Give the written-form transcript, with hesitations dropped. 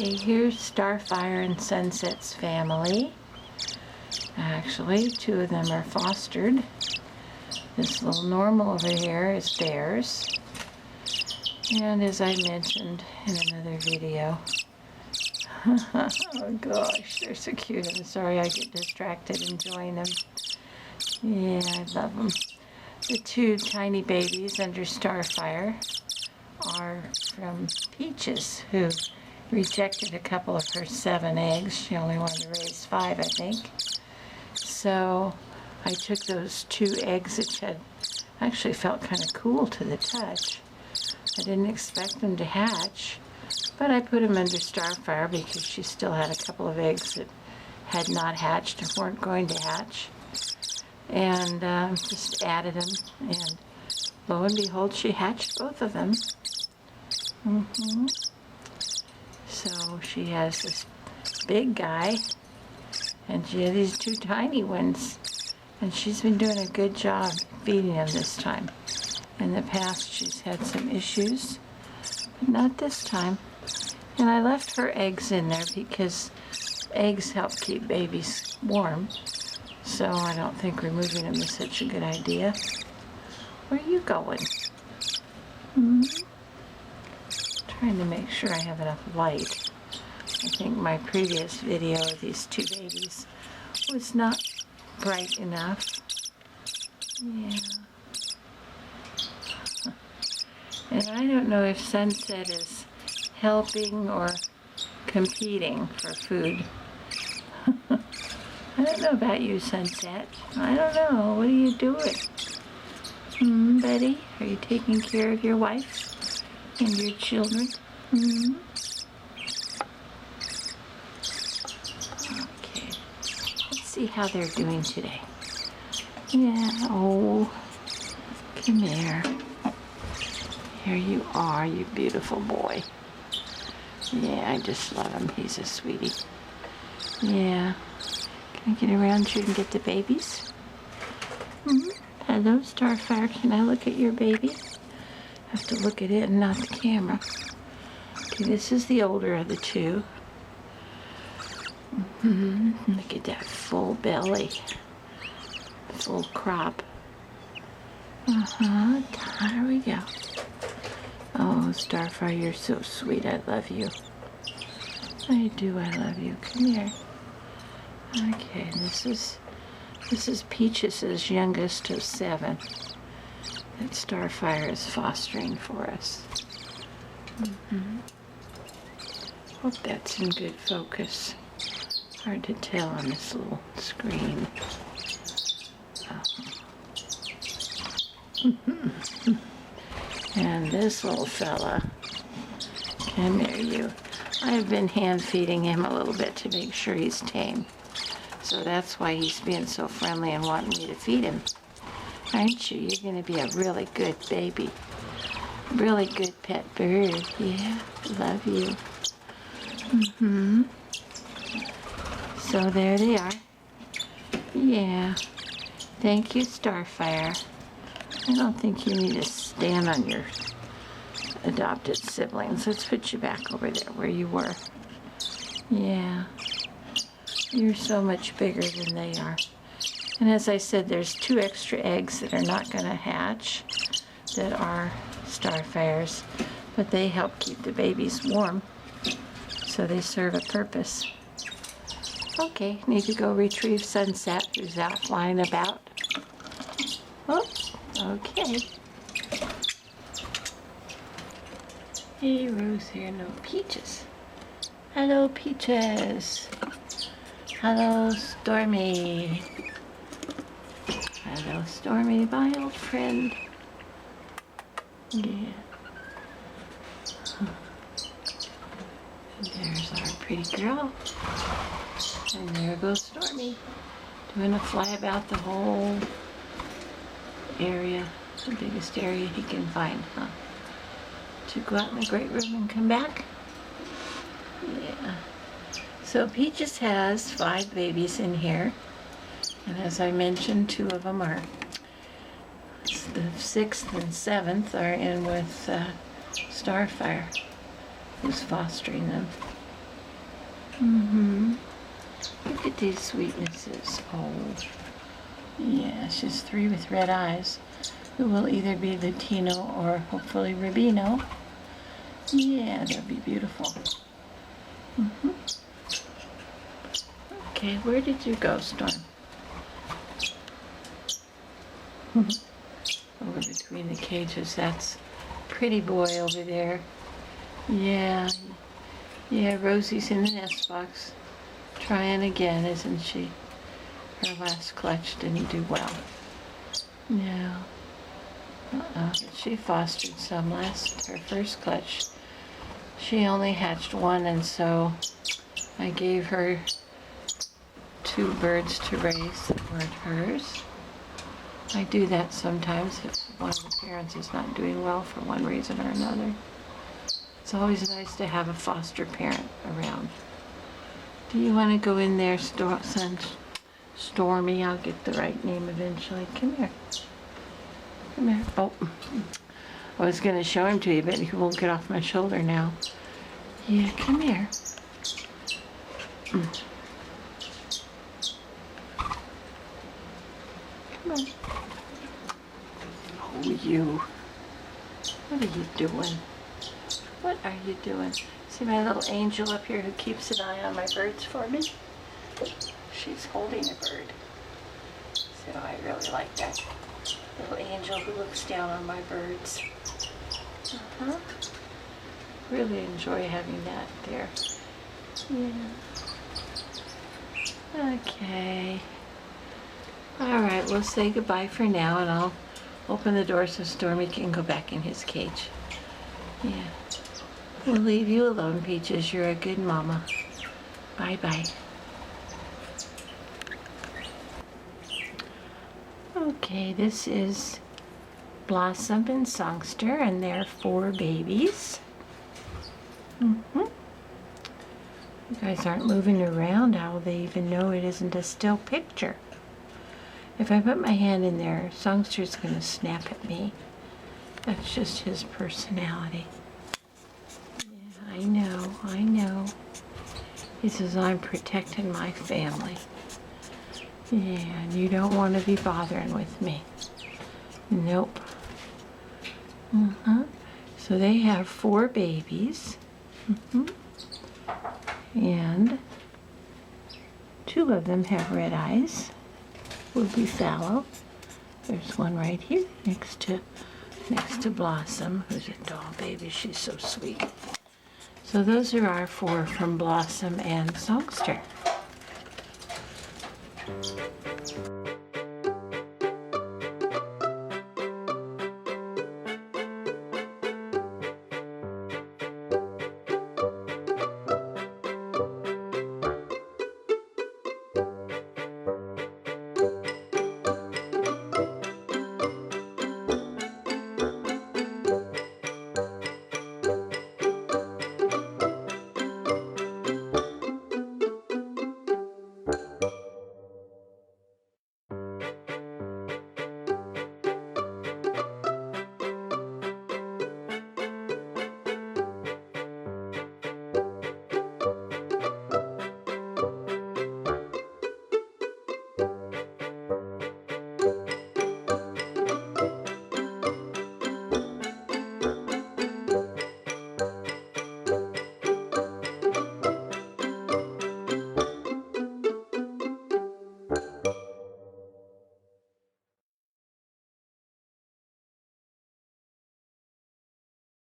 Okay, here's Starfire and Sunset's family. Actually, two of them are fostered. This little normal over here is theirs. And as I mentioned in another video, oh gosh, they're so cute. I'm sorry I get distracted enjoying them. Yeah, I love them. The two tiny babies under Starfire are from Peaches, who rejected a couple of her 7 eggs. She only wanted to raise 5, I think. So I took those 2 eggs that had actually felt kind of cool to the touch. I didn't expect them to hatch, but I put them under Starfire because she still had a couple of eggs that had not hatched and weren't going to hatch. And just added them, and lo and behold, she hatched both of them. So she has this big guy, and she has these 2 tiny ones, and she's been doing a good job feeding them this time. In the past, she's had some issues, but not this time. And I left her eggs in there because eggs help keep babies warm. So I don't think removing them is such a good idea. Where are you going? Trying to make sure I have enough light. I think my previous video of these 2 babies was not bright enough. Yeah. And I don't know if Sunset is helping or competing for food. I don't know about you, Sunset. I don't know. What are you doing? Betty? Are you taking care of your wife and your children? Okay. Let's see how they're doing today. Yeah. Oh. Come here. Here you are, you beautiful boy. Yeah, I just love him. He's a sweetie. Yeah. Can I get around you and get the babies? Hello, Starfire. Can I look at your baby? I have to look at it and not the camera. Okay, this is the older of the 2. Look at that full belly. Full crop. There we go. Oh, Starfire, you're so sweet. I love you. I do. I love you. Come here. Okay, this is Peaches' youngest of 7 that Starfire is fostering for us. Hope that's in good focus. Hard to tell on this little screen. And this little fella, come here you. I've been hand feeding him a little bit to make sure he's tame. So that's why he's being so friendly and wanting me to feed him. Aren't you? You're going to be a really good baby. Really good pet bird. Yeah, love you. So there they are. Yeah. Thank you, Starfire. I don't think you need to stand on your adopted siblings. Let's put you back over there where you were. Yeah. You're so much bigger than they are. And as I said, there's 2 extra eggs that are not going to hatch that are Starfires, but they help keep the babies warm, so they serve a purpose. Okay, need to go retrieve Sunset, who's out flying about. Oh, okay. Hey, Rose here, no Peaches. Hello, Peaches. Hello, Stormy. Hello, Stormy, my old friend. Yeah. And there's our pretty girl. And there goes Stormy, doing a flyabout the whole area, the biggest area he can find, huh? To go out in the great room and come back? Yeah. So Peaches has 5 babies in here, and as I mentioned, 2 of them are, the 6th and 7th are in with Starfire, who's fostering them. Look at these sweetnesses. Oh, yeah, she's 3 with red eyes, who will either be Latino or hopefully Rubino. Yeah, they'll be beautiful. Okay, where did you go, Storm? Over between the cages, that's pretty boy over there. Yeah, Rosie's in the nest box. Trying again, isn't she? Her last clutch didn't do well. No. She fostered some her first clutch. She only hatched 1, and so I gave her 2 birds to raise that weren't hers. I do that sometimes if one of the parents is not doing well for one reason or another. It's always nice to have a foster parent around. Do you want to go in there, son? Stormy, I'll get the right name eventually. Come here. Come here. Oh, I was going to show him to you, but he won't get off my shoulder now. Yeah, come here. Come on. Oh, you. What are you doing? What are you doing? See my little angel up here who keeps an eye on my birds for me? She's holding a bird. So I really like that little angel who looks down on my birds. Really enjoy having that there. Yeah. Okay. Alright, we'll say goodbye for now, and I'll open the door so Stormy can go back in his cage. Yeah. We'll leave you alone, Peaches. You're a good mama. Bye-bye. Okay, this is Blossom and Songster, and they're 4 babies. You guys aren't moving around. How will they even know it isn't a still picture? If I put my hand in there, Songster's going to snap at me. That's just his personality. Yeah, I know. He says, I'm protecting my family. Yeah, and you don't want to be bothering with me. Nope. So they have 4 babies. And 2 of them have red eyes. Will be fallow. There's one right here next to Blossom, who's a doll baby. She's so sweet. So those are our 4 from Blossom and Songster.